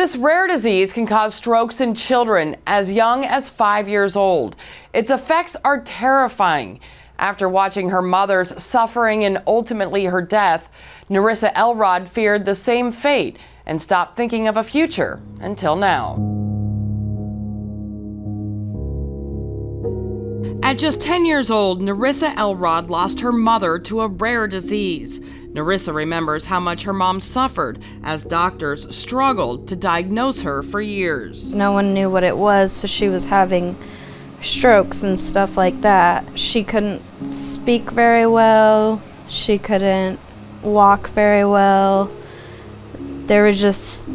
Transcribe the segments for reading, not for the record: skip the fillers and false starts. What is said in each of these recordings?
This rare disease can cause strokes in children as young as 5 years old. Its effects are terrifying. After watching her mother's suffering and ultimately her death, Narissa Elrod feared the same fate and stopped thinking of a future until now. At just 10 years old, Narissa Elrod lost her mother to a rare disease. Narissa remembers how much her mom suffered as doctors struggled to diagnose her for years. No one knew what it was, so she was having strokes and stuff like that. She couldn't speak very well. She couldn't walk very well. It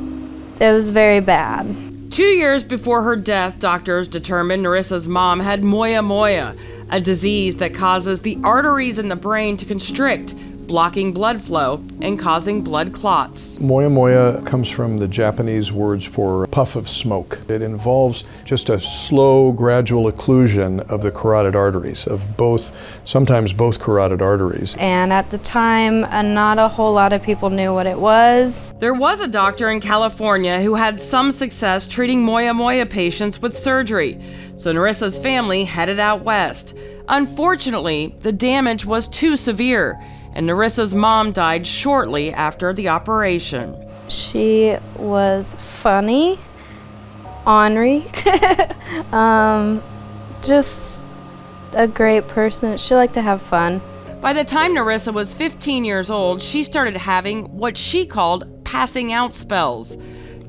was very bad. 2 years before her death, doctors determined Narissa's mom had Moyamoya, a disease that causes the arteries in the brain to constrict, blocking blood flow and causing blood clots. Moyamoya comes from the Japanese words for puff of smoke. It involves just a slow, gradual occlusion of the carotid arteries, sometimes both carotid arteries. And at the time, not a whole lot of people knew what it was. There was a doctor in California who had some success treating Moyamoya patients with surgery, so Narissa's family headed out west. Unfortunately, the damage was too severe, and Narissa's mom died shortly after the operation. She was funny, ornery, just a great person. She liked to have fun. By the time Narissa was 15 years old, she started having what she called passing out spells.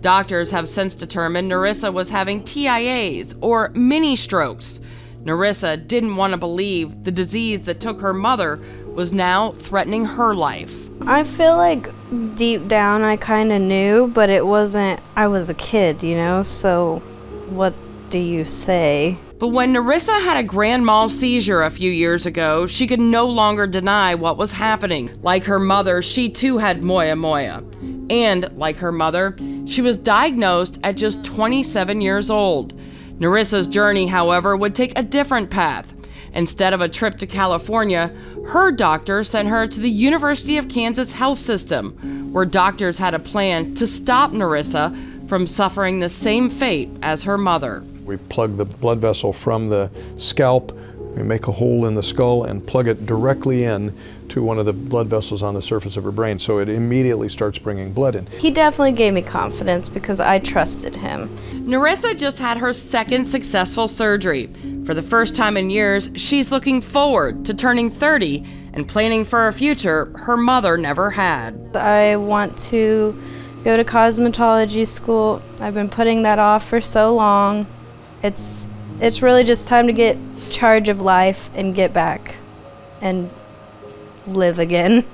Doctors have since determined Narissa was having TIAs, or mini strokes. Narissa didn't want to believe the disease that took her mother was now threatening her life. I feel like deep down I kind of knew, but it wasn't, I was a kid, so what do you say? But when Narissa had a grand mal seizure a few years ago, she could no longer deny what was happening. Like her mother, she too had Moyamoya. And like her mother, she was diagnosed at just 27 years old. Narissa's journey, however, would take a different path. Instead of a trip to California, her doctor sent her to the University of Kansas Health System, where doctors had a plan to stop Narissa from suffering the same fate as her mother. We plug the blood vessel from the scalp, we make a hole in the skull and plug it directly in to one of the blood vessels on the surface of her brain, so it immediately starts bringing blood in. He definitely gave me confidence because I trusted him. Narissa just had her second successful surgery. For the first time in years, she's looking forward to turning 30 and planning for a future her mother never had. I want to go to cosmetology school. I've been putting that off for so long. It's really just time to get charge of life and get back and live again.